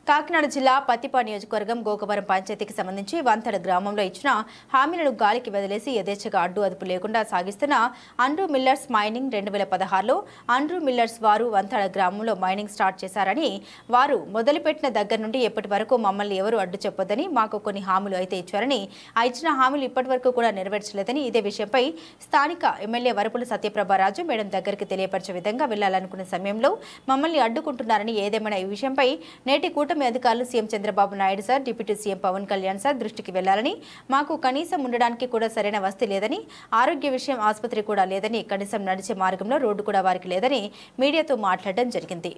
కాకినాడ జిల్లా పత్తిపాడు నియోజకవర్గం గోకవరం పంచాయతీకి సంబంధించి వంతడ గ్రామంలో ఇచ్చిన హామీలను గాలికి వదిలేసి యథేచ్ఛగా అడ్డు అదుపు లేకుండా సాగిస్తున్న అండ్రూ మిల్లర్స్ మైనింగ్ 2016లో అండ్రూ మిల్లర్స్ వారు వంతడ గ్రామంలో మైనింగ్ స్టార్ట్ చేశారని వారు మొదలుపెట్టిన దగ్గర నుండి ఎప్పటి వరకు మమ్మల్ని ఎవరు అడ్డు చెప్పొద్దని మాకు కొన్ని హామీలు అయితే ఇచ్చారని ఆ ఇచ్చిన హామీలు ఇప్పటి వరకు కూడా నెరవేర్చలేదని ఇదే విషయంపై స్థానిక ఎమ్మెల్యే వరపుల సత్యప్రభారాజు మేడం దగ్గరికి తెలియపరిచే విధంగా వెళ్లాలనుకున్న సమయంలో మమ్మల్ని అడ్డుకుంటున్నారని ఏదేమైనా ఈ విషయంపై నేటి కూటమి అధికారులు CM Chandrababu Naidu sir deputy CM Pawan Kalyan sir దృష్టికి వెళ్లాలని మాకు కనీసం ఉండడానికి కూడా సరైన వసతి లేదని ఆరోగ్య విషయం ఆసుపత్రి కూడా లేదని కనీసం నడిచే మార్గంలో రోడ్డు కూడా వారికి లేదని మీడియాతో మాట్లాడడం జరిగింది.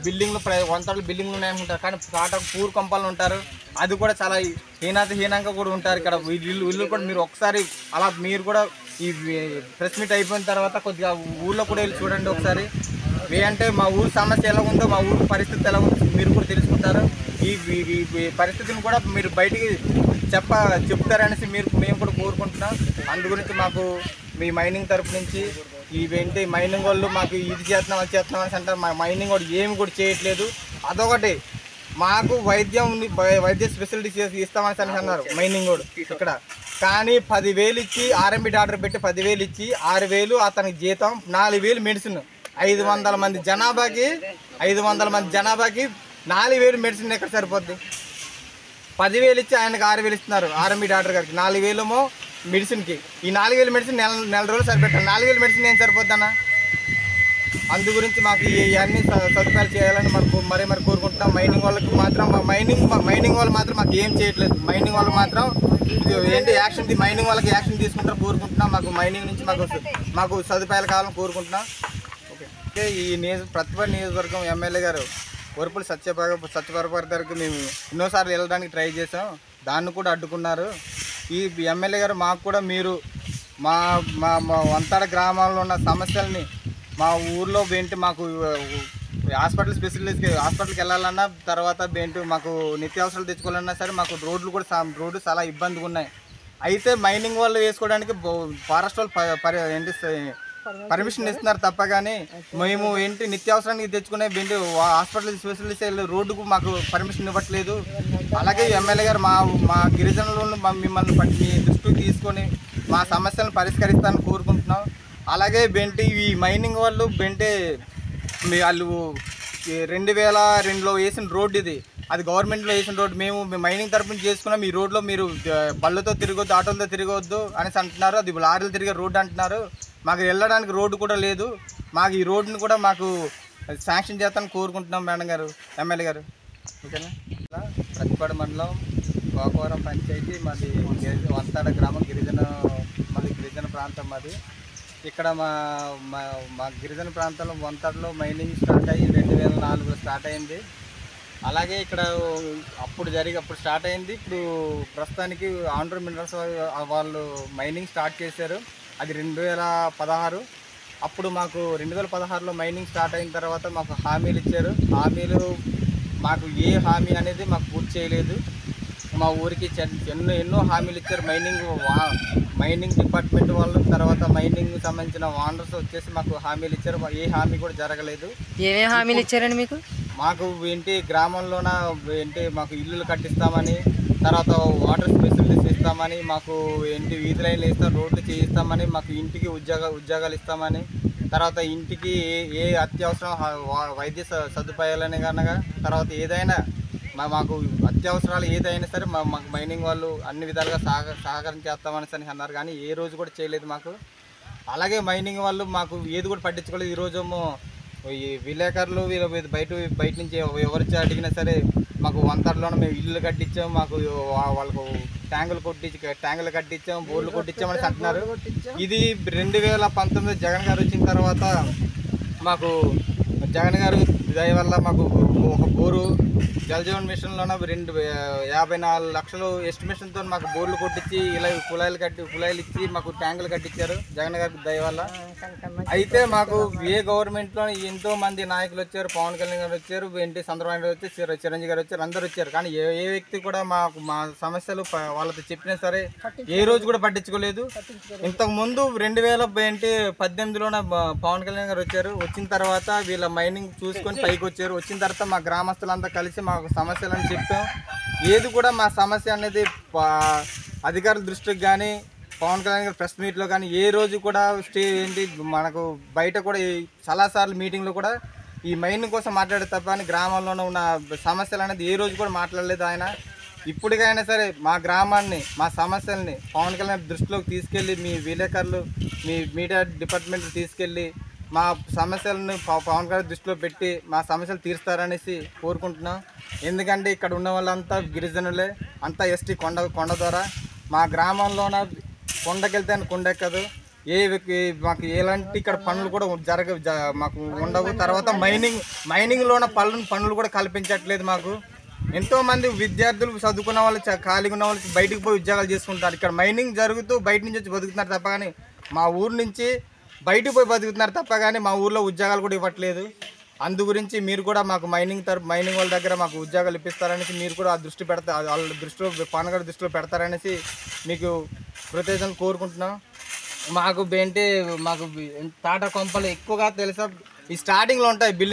బిల్డింగ్లు వంతలు బిల్డింగ్లు ఉన్నాయనుకుంటారు కానీ స్టార్ట్అప్ పూర్ కంపాలు ఉంటారు. అది కూడా చాలా హీనంగా కూడా ఉంటారు. ఇక్కడ ఇల్లు కూడా మీరు ఒకసారి అలా మీరు కూడా ఈ ప్రెస్ మీట్ అయిపోయిన తర్వాత కొద్దిగా ఊళ్ళో కూడా వెళ్ళి చూడండి ఒకసారి. అంటే మా ఊరు సమస్య ఎలా ఉందో మా ఊరు పరిస్థితి ఎలా ఉందో మీరు కూడా తెలుసుకుంటారు. ఈ పరిస్థితిని కూడా మీరు బయటికి చెప్తారనేసి మేము కూడా కోరుకుంటున్నాం. అందు గురించి మాకు మీ మైనింగ్ తరపు నుంచి ఇవేంటి మైనింగ్ వాళ్ళు మాకు ఇది చేస్తున్నాం అది చేస్తున్నాం అని అంటారు. మా మైనింగ్ వాళ్ళు ఏమి కూడా చేయట్లేదు. అదొకటి మాకు వైద్య స్పెషాలిటీస్ ఇస్తామని అన్నారు మైనింగ్ వాడు ఇక్కడ. కానీ 10,000 ఇచ్చి ఆర్ఎంబి డాక్టర్ పెట్టి 10,000 ఇచ్చి 6,000 అతనికి జీతం, 4,000 మెడిసిన్. 500 మంది జనాభాకి 4,000 మెడిసిన్ ఎక్కడ సరిపోద్ది? 10,000 ఇచ్చి ఆయనకు 6,000 ఇస్తున్నారు ఆర్ఎంబి డాక్టర్ గారికి. 4,000 ఏమో మెడిసిన్కి. ఈ 4,000 మెడిసిన్ నెల రోజులు సరిపెట్టాలి. 4,000 మెడిసిన్ ఏం సరిపోద్దన్నా? అందు గురించి మాకు ఇవన్నీ సదుపాయాలు చేయాలని మరి కోరుకుంటున్నాం. మైనింగ్ వాళ్ళకి మాత్రం మైనింగ్ వాళ్ళు మాత్రం మాకు ఏం చేయట్లేదు. మైనింగ్ వాళ్ళు మాత్రం ఏంటి మైనింగ్ వాళ్ళకి యాక్షన్ తీసుకుంటారు కోరుకుంటున్నాం. మాకు మైనింగ్ నుంచి మాకు సదుపాయాలు కావాలని కోరుకుంటున్నాం. ఓకే. ఈ ప్రతిపాడు నియోజకవర్గం ఎమ్మెల్యే గారు వరపుల సత్యప్రభారాజు గారికి మేము ఎన్నోసార్లు వెళ్ళడానికి ట్రై చేసాం. దాన్ని కూడా అడ్డుకున్నారు. ఈ ఎమ్మెల్యే గారు మాకు కూడా మీరు మా వంతాడ గ్రామాల్లో ఉన్న సమస్యల్ని మా ఊర్లో ఏంటి మాకు హాస్పిటల్కి వెళ్ళాలన్నా తర్వాత ఏంటి మాకు నిత్యావసరాలు తెచ్చుకోవాలన్నా సరే మాకు రోడ్లు చాలా ఇబ్బందిగా ఉన్నాయి. అయితే మైనింగ్ వాళ్ళు వేసుకోవడానికి ఫారెస్ట్ వాళ్ళు ఏంటి పర్మిషన్ ఇస్తున్నారు తప్ప కానీ మేము ఏంటి నిత్యావసరానికి తెచ్చుకునే ఏంటి హాస్పిటల్ స్పెషలిస్ట్ రోడ్డుకు మాకు పర్మిషన్ ఇవ్వట్లేదు. అలాగే ఎమ్మెల్యే గారు మా గిరిజనులను మిమ్మల్ని మీ దృష్టికి తీసుకొని మా సమస్యలను పరిష్కరిస్తానని కోరుకుంటున్నాం. అలాగే ఈ మైనింగ్ వాళ్ళు వాళ్ళు 2002లో వేసిన రోడ్డు ఇది. అది గవర్నమెంట్లో వేసిన రోడ్డు. మేము మైనింగ్ తరఫున చేసుకున్నాం. ఈ రోడ్లో మీరు బళ్ళతో తిరగొద్దు, ఆటోలతో తిరగవద్దు అనేసి అంటున్నారు. అది లారీలు తిరిగే రోడ్డు అంటున్నారు. మాకు వెళ్ళడానికి రోడ్డు కూడా లేదు. మాకు ఈ రోడ్డుని కూడా మాకు శాంక్షన్ చేస్తానని కోరుకుంటున్నాం మేడం గారు, ఎమ్మెల్యే గారు. ఓకేనా? ప్రతిపాడు మండలం గోకవరం పంచాయతీ మాది వంతాడ గ్రామం గిరిజన ప్రాంతం మాది. ఇక్కడ మా గిరిజన ప్రాంతంలో వంతాడలో మైనింగ్ స్టార్ట్ అయ్యి 2004లో స్టార్ట్ అయింది. అలాగే ఇక్కడ అప్పుడు స్టార్ట్ అయింది. ఇప్పుడు ప్రస్తుతానికి ఆంధ్ర మినరల్స్ వాళ్ళు మైనింగ్ స్టార్ట్ చేశారు. అది 2016. అప్పుడు మాకు 2016లో మైనింగ్ స్టార్ట్ అయిన తర్వాత మాకు హామీలు ఇచ్చారు. మాకు ఏ హామీ అనేది మాకు పూర్తి చేయలేదు. మా ఊరికి ఎన్నో హామీలు ఇచ్చారు. మైనింగ్ డిపార్ట్మెంట్ వాళ్ళు, తర్వాత మైనింగ్ సంబంధించిన ఓనర్స్ వచ్చేసి మాకు హామీలు ఇచ్చారు. ఏ హామీ కూడా జరగలేదు. ఏమేమి హామీలు ఇచ్చారండి మీకు? మాకు గ్రామంలోన మాకు ఇల్లులు కట్టిస్తామని, తర్వాత వాటర్ ఫెసిలిటీస్ ఇస్తామని, మాకు వీధి లైన్లు ఇస్తాం, రోడ్లు చేయిస్తామని, మాకు ఇంటికి ఉద్యోగాలు ఇస్తామని, తర్వాత ఇంటికి ఏ అత్యవసరం వైద్య సదుపాయాలని కనుక, తర్వాత ఏదైనా మాకు అత్యవసరాలు ఏదైనా సరే మాకు మైనింగ్ వాళ్ళు అన్ని విధాలుగా సహకారం చేస్తామని అన్నారు. కానీ ఏ రోజు కూడా చేయలేదు మాకు. అలాగే మైనింగ్ వాళ్ళు మాకు ఏది కూడా పట్టించుకోలేదు. ఈరోజేమో ఈ విలేకరులు బయట నుంచి ఎవరు అడిగినా సరే మాకు వంతటలోనే మేము ఇల్లు కట్టించాం, మాకు వాళ్ళకు ట్యాంకులు కట్టించాం, బోర్లు కొట్టించామని అంటున్నారు. ఇది 2019 జగన్ గారు వచ్చిన తర్వాత మాకు జగన్ గారు దయ వల్ల మాకు ఒక బోరు జల్ జీవన్ మిషన్లోన 54 లక్షలు ఎస్టిమేషన్తో మాకు బోర్లు కొట్టించి ఇలా కుళాయిలు ఇచ్చి మాకు ట్యాంకులు కట్టించారు జగన్ గారి దయ వల్ల. అయితే మాకు ఏ గవర్నమెంట్లో ఎంతో మంది నాయకులు వచ్చారు, పవన్ కళ్యాణ్ గారు వచ్చారు, చంద్రబాబు గారు వచ్చారు, చిరంజీవి గారు వచ్చారు, అందరు వచ్చారు. కానీ ఏ వ్యక్తి కూడా మా సమస్యలు వాళ్ళతో చెప్పినా సరే ఏ రోజు కూడా పట్టించుకోలేదు. ఇంతకు ముందు 2018లోన పవన్ కళ్యాణ్ గారు వచ్చారు. వచ్చిన తర్వాత వీళ్ళ మైనింగ్ చూసుకొని పైకి వచ్చారు. వచ్చిన తర్వాత మా గ్రామస్తులంతా కలిసి మాకు సమస్యలను చెప్పాం. ఏది కూడా మా సమస్య అనేది అధికారుల దృష్టికి కానీ పవన్ కళ్యాణ్ గారు ప్రెస్ మీట్లో కానీ ఏ రోజు కూడా మనకు బయట కూడా చాలాసార్లు మీటింగ్లో కూడా ఈ మైనింగ్ కోసం మాట్లాడే తప్ప అని గ్రామంలోనే ఉన్న సమస్యలు అనేది ఏ రోజు కూడా మాట్లాడలేదు ఆయన. ఇప్పటికైనా సరే మా గ్రామాన్ని, మా సమస్యల్ని పవన్ కళ్యాణ్ దృష్టిలోకి తీసుకెళ్ళి మీ విలేకరులు, మీ మీడియా డిపార్ట్మెంట్ తీసుకెళ్ళి మా సమస్యలను పవన్ కళ్యాణ్ దృష్టిలో పెట్టి మా సమస్యలు తీరుస్తారనేసి కోరుకుంటున్నాం. ఎందుకంటే ఇక్కడ ఉన్న వాళ్ళంతా గిరిజనులే, అంతా ఎస్టీ కొండ ద్వారా. మా గ్రామంలోన కొండకెళ్తే కొండెక్కదు. మాకు ఎలాంటి ఇక్కడ పనులు కూడా మాకు ఉండవు. తర్వాత మైనింగ్లోన పనులు కూడా కల్పించట్లేదు మాకు. ఎంతోమంది విద్యార్థులు చదువుకున్న వాళ్ళు, ఖాళీగా ఉన్న వాళ్ళు బయటకు పోయి ఉద్యోగాలు చేసుకుంటారు. ఇక్కడ మైనింగ్ జరుగుతూ బయట నుంచి వచ్చి బతుకుతున్నారు తప్ప కానీ మా ఊరు నుంచి బయటకు పోయి బతుకుతున్నారు తప్ప కానీ మా ఊర్లో ఉద్యోగాలు కూడా ఇవ్వట్లేదు. అందు గురించి మీరు కూడా మాకు మైనింగ్ వాళ్ళ దగ్గర మాకు ఉద్యోగాలు ఇప్పిస్తారనేసి మీరు కూడా దృష్టి వాళ్ళ దృష్టిలో పవన్ గారి దృష్టిలో పెడతారనేసి మీకు కృతజ్ఞతలు కోరుకుంటున్నాం. మాకు టాటా కొంపలు ఎక్కువగా తెలుసా ఈ స్టార్టింగ్లో ఉంటాయి బిల్డింగ్